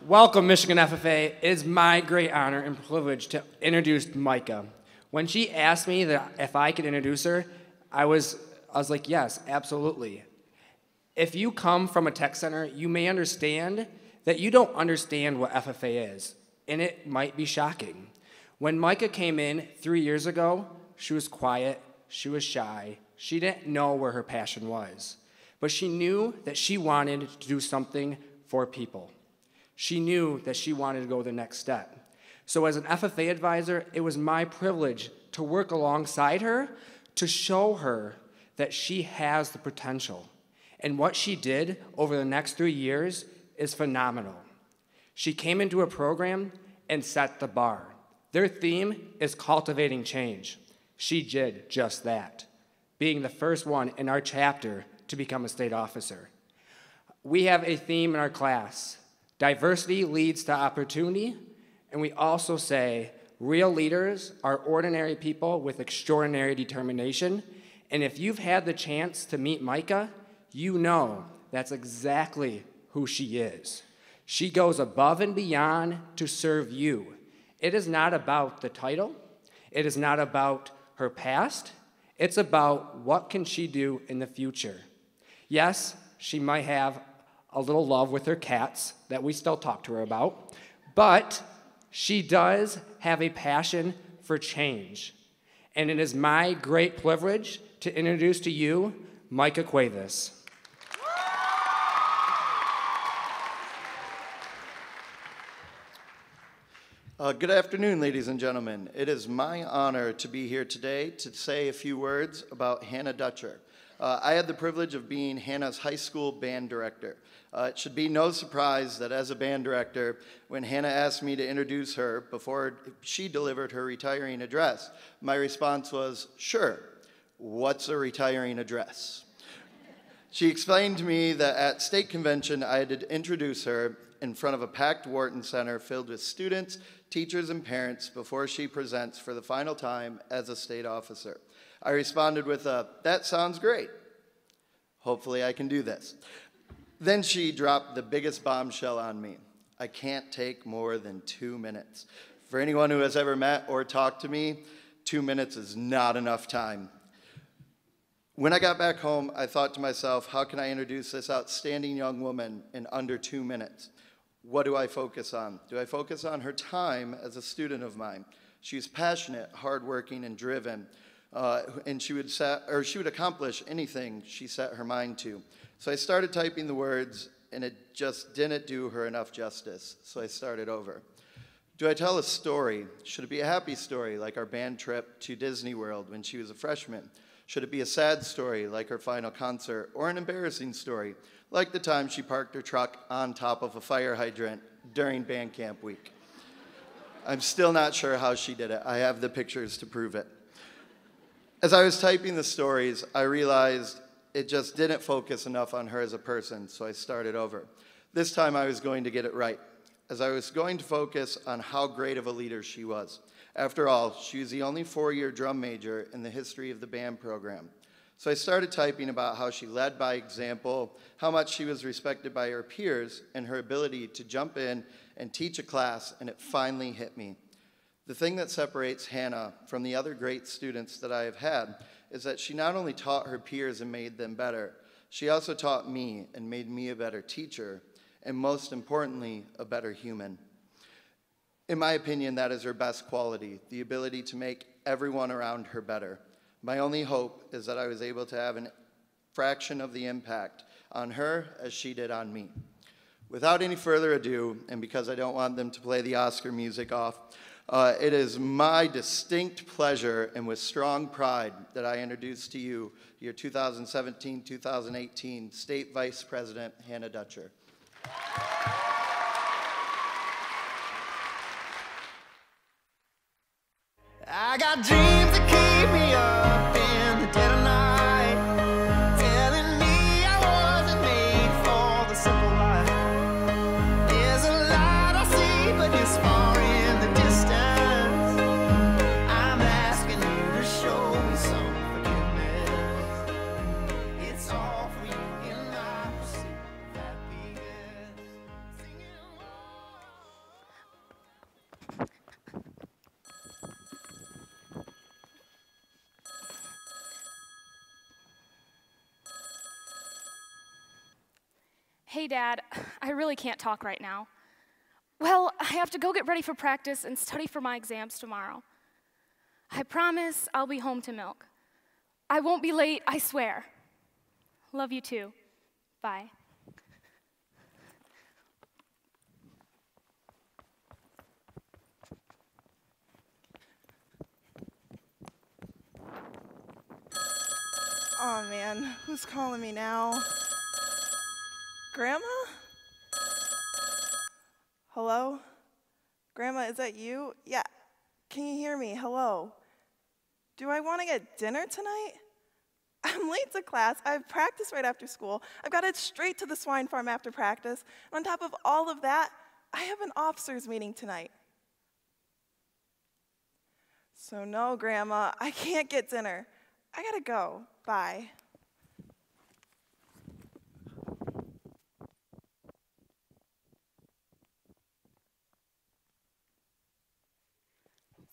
Welcome, Michigan FFA. It is my great honor and privilege to introduce Micah. When she asked me that if I could introduce her, I was like, yes, absolutely. If you come from a tech center, you may understand that you don't understand what FFA is, and it might be shocking. When Micah came in 3 years ago, she was quiet, she was shy, she didn't know where her passion was, but she knew that she wanted to do something for people. She knew that she wanted to go the next step. So as an FFA advisor, it was my privilege to work alongside her to show her that she has the potential. And what she did over the next 3 years is phenomenal. She came into a program and set the bar. Their theme is cultivating change. She did just that, being the first one in our chapter to become a state officer. We have a theme in our class: diversity leads to opportunity, and we also say real leaders are ordinary people with extraordinary determination, and if you've had the chance to meet Micah, you know that's exactly who she is. She goes above and beyond to serve you. It is not about the title. It is not about her past. It's about what can she do in the future. Yes, she might have a little love with her cats that we still talk to her about, but she does have a passion for change. And it is my great privilege to introduce to you Micah Cuevas. Good afternoon, ladies and gentlemen. It is my honor to be here today to say a few words about Hanna Dutcher. I had the privilege of being Hanna's high school band director. It should be no surprise that as a band director, when Hanna asked me to introduce her before she delivered her retiring address, my response was, sure, what's a retiring address? She explained to me that at state convention, I had to introduce her in front of a packed Wharton Center filled with students, teachers, and parents before she presents for the final time as a state officer. I responded with a, that sounds great. Hopefully I can do this. Then she dropped the biggest bombshell on me. I can't take more than 2 minutes. For anyone who has ever met or talked to me, 2 minutes is not enough time. When I got back home, I thought to myself, how can I introduce this outstanding young woman in under 2 minutes? What do I focus on? Do I focus on her time as a student of mine? She's passionate, hardworking, and driven, and she would accomplish anything she set her mind to. So I started typing the words, and it just didn't do her enough justice, so I started over. Do I tell a story? Should it be a happy story, like our band trip to Disney World when she was a freshman? Should it be a sad story, like her final concert, or an embarrassing story, like the time she parked her truck on top of a fire hydrant during band camp week? I'm still not sure how she did it. I have the pictures to prove it. As I was typing the stories, I realized it just didn't focus enough on her as a person, so I started over. This time I was going to get it right, as I was going to focus on how great of a leader she was. After all, she was the only four-year drum major in the history of the band program. So I started typing about how she led by example, how much she was respected by her peers, and her ability to jump in and teach a class, and it finally hit me. The thing that separates Hanna from the other great students that I have had is that she not only taught her peers and made them better, she also taught me and made me a better teacher, and most importantly, a better human. In my opinion, that is her best quality, the ability to make everyone around her better. My only hope is that I was able to have a fraction of the impact on her as she did on me. Without any further ado, and because I don't want them to play the Oscar music off, it is my distinct pleasure and with strong pride that I introduce to you your 2017-2018 State Vice President, Hanna Dutcher. I got dreams that keep me up in the dead of night, telling me I wasn't made for the simple life. There's a light I see, but it's far in the distance. I'm asking you to show me some forgiveness. It's all for you and I receive happiness. Singing, oh. Hey, Dad, I really can't talk right now. Well, I have to go get ready for practice and study for my exams tomorrow. I promise I'll be home to milk. I won't be late, I swear. Love you too. Bye. Oh man, who's calling me now? Grandma? Hello? Grandma, is that you? Yeah. Can you hear me? Hello? Do I want to get dinner tonight? I'm late to class. I have practice right after school. I've got to head straight to the swine farm after practice. And on top of all of that, I have an officers meeting tonight. So no, Grandma, I can't get dinner. I gotta go. Bye.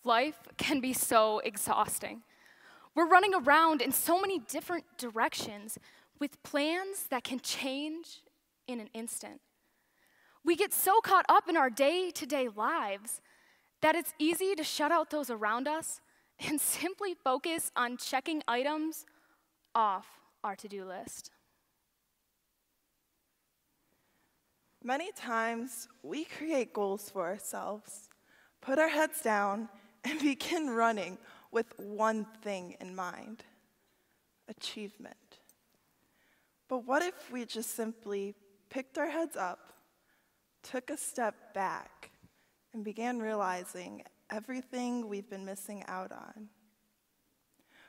Life can be so exhausting. We're running around in so many different directions with plans that can change in an instant. We get so caught up in our day-to-day lives that it's easy to shut out those around us and simply focus on checking items off our to-do list. Many times, we create goals for ourselves, put our heads down, and begin running with one thing in mind: achievement. But what if we just simply picked our heads up, took a step back, and began realizing everything we've been missing out on?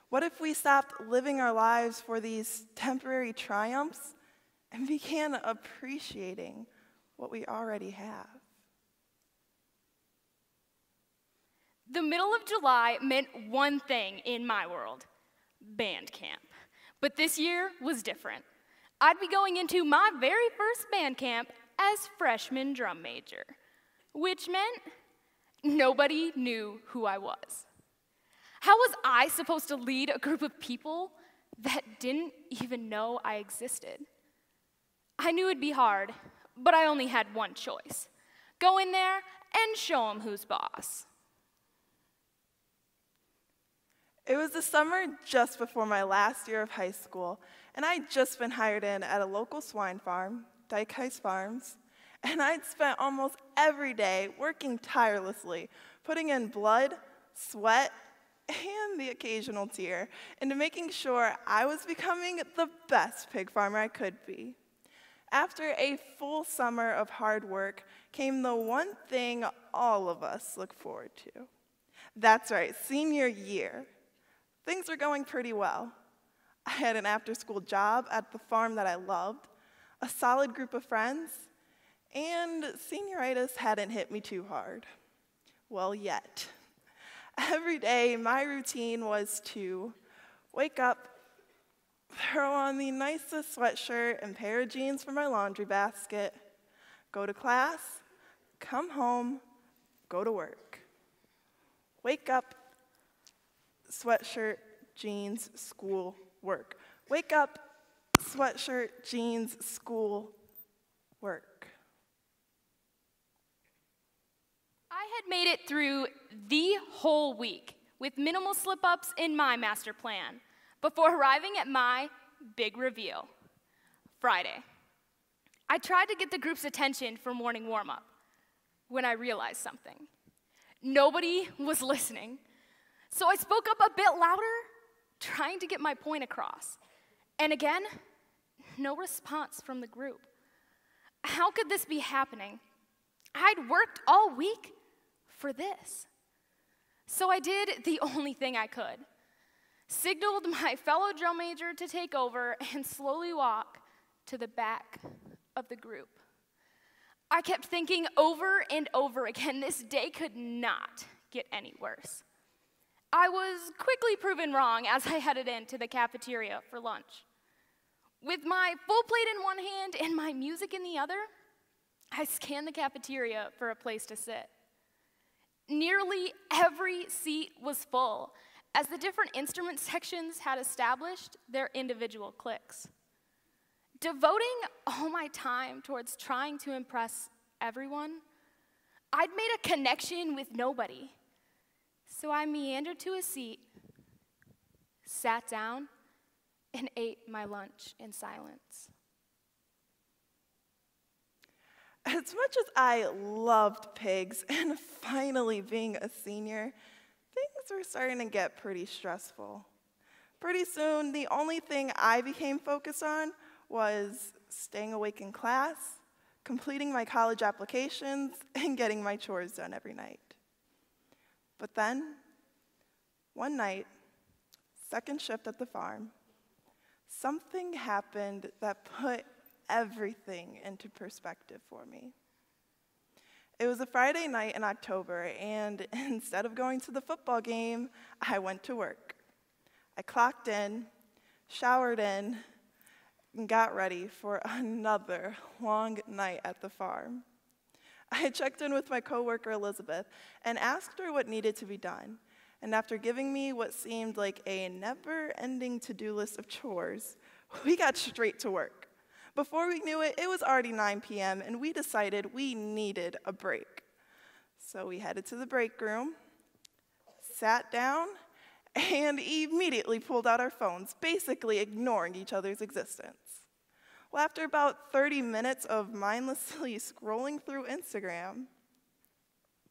What if we stopped living our lives for these temporary triumphs and began appreciating what we already have? The middle of July meant one thing in my world: band camp. But this year was different. I'd be going into my very first band camp as freshman drum major, which meant nobody knew who I was. How was I supposed to lead a group of people that didn't even know I existed? I knew it'd be hard, but I only had one choice: go in there and show them who's boss. It was the summer just before my last year of high school, and I'd just been hired in at a local swine farm, Dykhuis Farms, and I'd spent almost every day working tirelessly, putting in blood, sweat, and the occasional tear into making sure I was becoming the best pig farmer I could be. After a full summer of hard work came the one thing all of us look forward to. That's right, senior year. Things were going pretty well. I had an after-school job at the farm that I loved, a solid group of friends, and senioritis hadn't hit me too hard. Well, yet. Every day, my routine was to wake up, throw on the nicest sweatshirt and pair of jeans for my laundry basket, go to class, come home, go to work. Wake up, sweatshirt, jeans, school, work. Wake up, sweatshirt, jeans, school, work. I had made it through the whole week with minimal slip-ups in my master plan before arriving at my big reveal, Friday. I tried to get the group's attention for morning warm-up when I realized something. Nobody was listening. So I spoke up a bit louder, trying to get my point across. And again, no response from the group. How could this be happening? I'd worked all week for this. So I did the only thing I could. Signaled my fellow drum major to take over and slowly walk to the back of the group. I kept thinking over and over again, this day could not get any worse. I was quickly proven wrong as I headed into the cafeteria for lunch. With my full plate in one hand and my music in the other, I scanned the cafeteria for a place to sit. Nearly every seat was full, as the different instrument sections had established their individual cliques. devoting all my time towards trying to impress everyone, I'd made a connection with nobody. So I meandered to a seat, sat down, and ate my lunch in silence. As much as I loved pigs and finally being a senior, things were starting to get pretty stressful. Pretty soon, the only thing I became focused on was staying awake in class, completing my college applications, and getting my chores done every night. But then, one night, second shift at the farm, something happened that put everything into perspective for me. It was a Friday night in October, and instead of going to the football game, I went to work. I clocked in, showered in, and got ready for another long night at the farm. I checked in with my coworker Elizabeth and asked her what needed to be done. And after giving me what seemed like a never-ending to-do list of chores, we got straight to work. Before we knew it, it was already 9 p.m., and we decided we needed a break. So we headed to the break room, sat down, and immediately pulled out our phones, basically ignoring each other's existence. Well, after about 30 minutes of mindlessly scrolling through Instagram,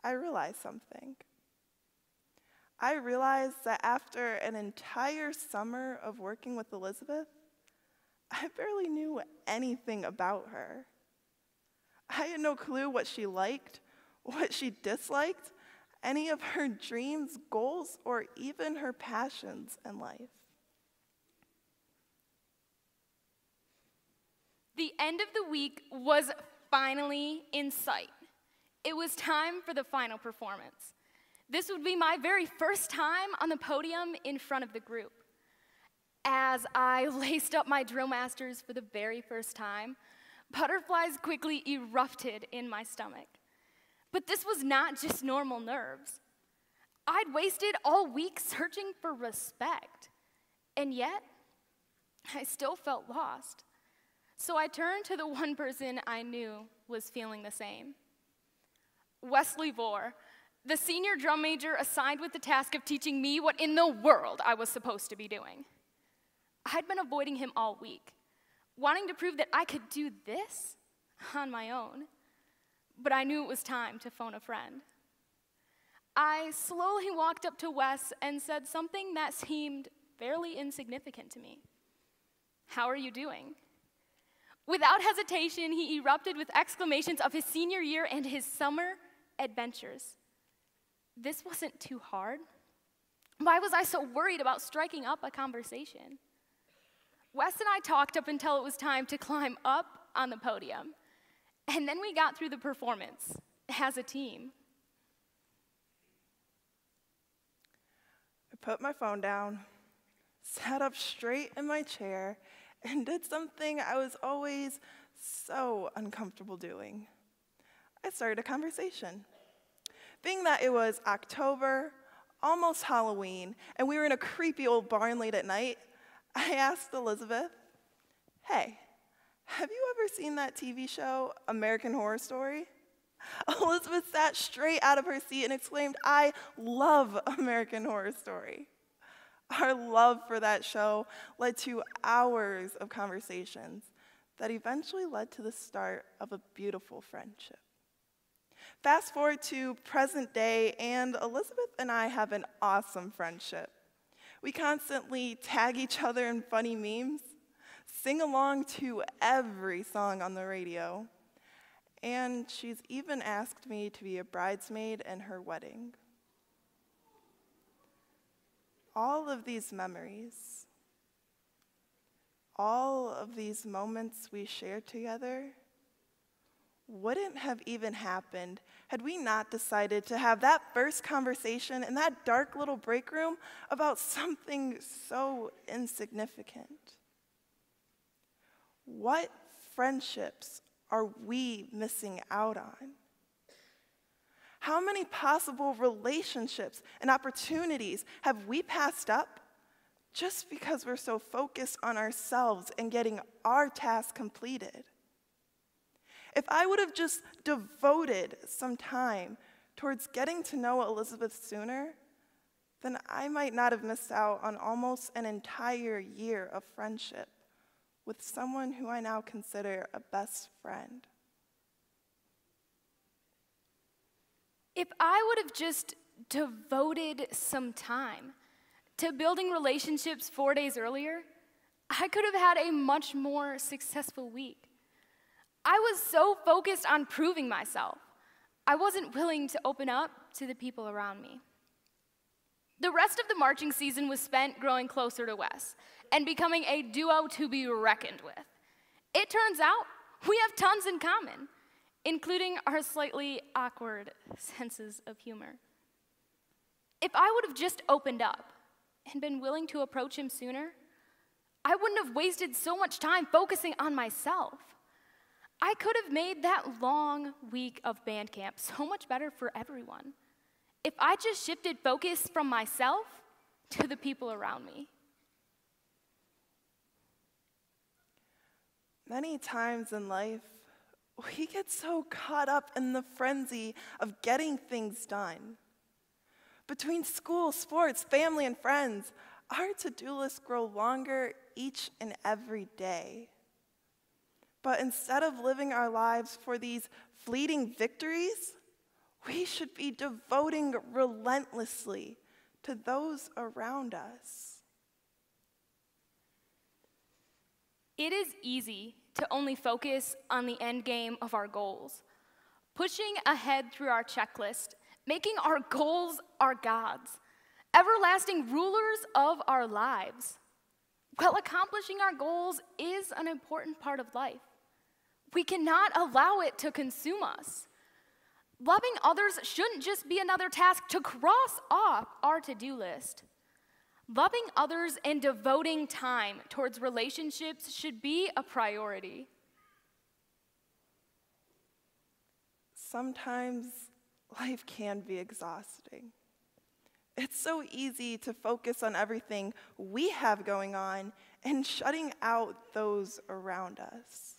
I realized something. I realized that after an entire summer of working with Elizabeth, I barely knew anything about her. I had no clue what she liked, what she disliked, any of her dreams, goals, or even her passions in life. The end of the week was finally in sight. It was time for the final performance. This would be my very first time on the podium in front of the group. As I laced up my drill masters for the very first time, butterflies quickly erupted in my stomach. But this was not just normal nerves. I'd wasted all week searching for respect, and yet I still felt lost. So I turned to the one person I knew was feeling the same. Wesley Vore, the senior drum major assigned with the task of teaching me what in the world I was supposed to be doing. I'd been avoiding him all week, wanting to prove that I could do this on my own, but I knew it was time to phone a friend. I slowly walked up to Wes and said something that seemed fairly insignificant to me. "How are you doing?" Without hesitation, he erupted with exclamations of his senior year and his summer adventures. This wasn't too hard. Why was I so worried about striking up a conversation? Wes and I talked up until it was time to climb up on the podium, and then we got through the performance as a team. I put my phone down, sat up straight in my chair, and did something I was always so uncomfortable doing. I started a conversation. Being that it was October, almost Halloween, and we were in a creepy old barn late at night, I asked Elizabeth, "Hey, have you ever seen that TV show, American Horror Story?" Elizabeth sat straight out of her seat and exclaimed, "I love American Horror Story." Our love for that show led to hours of conversations that eventually led to the start of a beautiful friendship. Fast forward to present day, and Elizabeth and I have an awesome friendship. We constantly tag each other in funny memes, sing along to every song on the radio, and she's even asked me to be a bridesmaid in her wedding. All of these memories, all of these moments we shared together wouldn't have even happened had we not decided to have that first conversation in that dark little break room about something so insignificant. What friendships are we missing out on? How many possible relationships and opportunities have we passed up just because we're so focused on ourselves and getting our task completed. If I would have just devoted some time towards getting to know Elizabeth sooner, then I might not have missed out on almost an entire year of friendship with someone who I now consider a best friend. If I would have just devoted some time to building relationships 4 days earlier, I could have had a much more successful week. I was so focused on proving myself, I wasn't willing to open up to the people around me. The rest of the marching season was spent growing closer to Wes and becoming a duo to be reckoned with. It turns out we have tons in common, including our slightly awkward senses of humor. If I would have just opened up and been willing to approach him sooner, I wouldn't have wasted so much time focusing on myself. I could have made that long week of band camp so much better for everyone if I just shifted focus from myself to the people around me. Many times in life, we get so caught up in the frenzy of getting things done. Between school, sports, family, and friends, our to-do lists grow longer each and every day. But instead of living our lives for these fleeting victories, we should be devoting relentlessly to those around us. It is easy to only focus on the end game of our goals, pushing ahead through our checklist, making our goals our gods, everlasting rulers of our lives. While accomplishing our goals is an important part of life, we cannot allow it to consume us. Loving others shouldn't just be another task to cross off our to-do list. Loving others and devoting time towards relationships should be a priority. Sometimes life can be exhausting. It's so easy to focus on everything we have going on and shutting out those around us.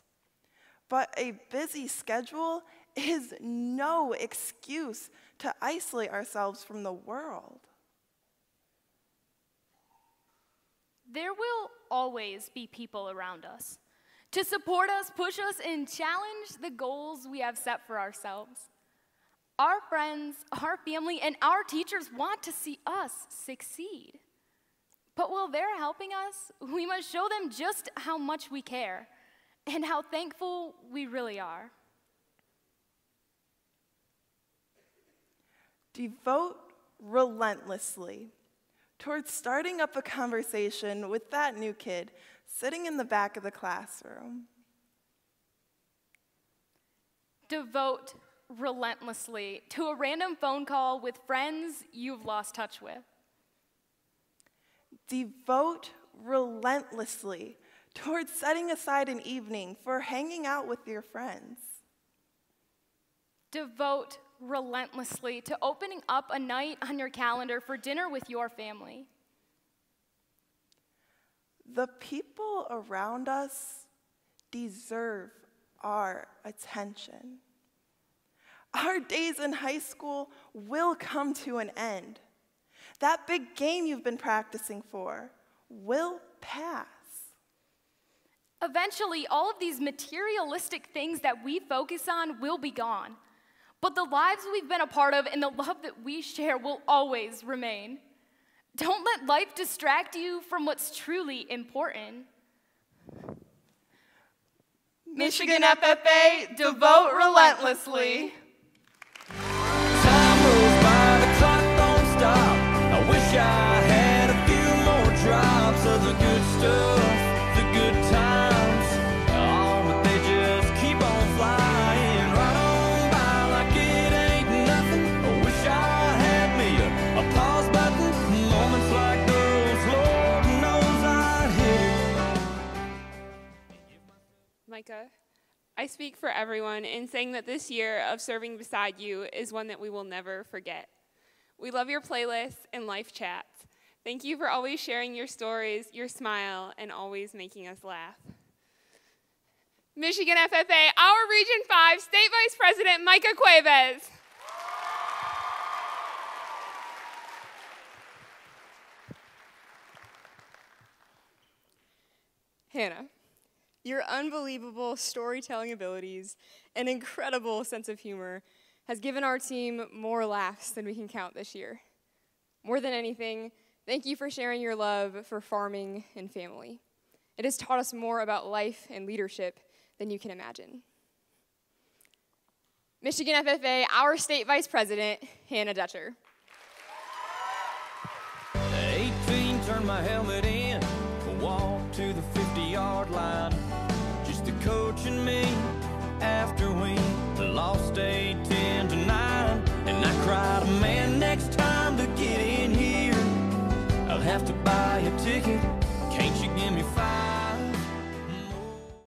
But a busy schedule is no excuse to isolate ourselves from the world. There will always be people around us to support us, push us, and challenge the goals we have set for ourselves. Our friends, our family, and our teachers want to see us succeed. But while they're helping us, we must show them just how much we care and how thankful we really are. Devote relentlessly towards starting up a conversation with that new kid sitting in the back of the classroom. Devote relentlessly to a random phone call with friends you've lost touch with. Devote relentlessly towards setting aside an evening for hanging out with your friends. Devote relentlessly to opening up a night on your calendar for dinner with your family. The people around us deserve our attention. Our days in high school will come to an end. That big game you've been practicing for will pass. Eventually, all of these materialistic things that we focus on will be gone. But the lives we've been a part of and the love that we share will always remain. Don't let life distract you from what's truly important. Michigan FFA, devote relentlessly. Time rolls by, the clock don't stop. I wish I had a few more drops of the good stuff, the good times. Oh, but they just keep on flying right on by like it ain't nothing. I wish I had me a pause button. Moments like those, Lord knows I'd hit it. Micah, I speak for everyone in saying that this year of serving beside you is one that we will never forget. We love your playlists and life chats. Thank you for always sharing your stories, your smile, and always making us laugh. Michigan FFA, our Region 5 State Vice President, Micah Cuevas. Hanna, your unbelievable storytelling abilities and incredible sense of humor has given our team more laughs than we can count this year. More than anything, thank you for sharing your love for farming and family. It has taught us more about life and leadership than you can imagine. Michigan FFA, our State Vice President, Hanna Dutcher. 18, turn my helmet in, walk to the 50-yard line. Just the coach and me after we lost 8-10-9. And I cried, man, next time to get in here, I'll have to buy a ticket. Can't you give me 5?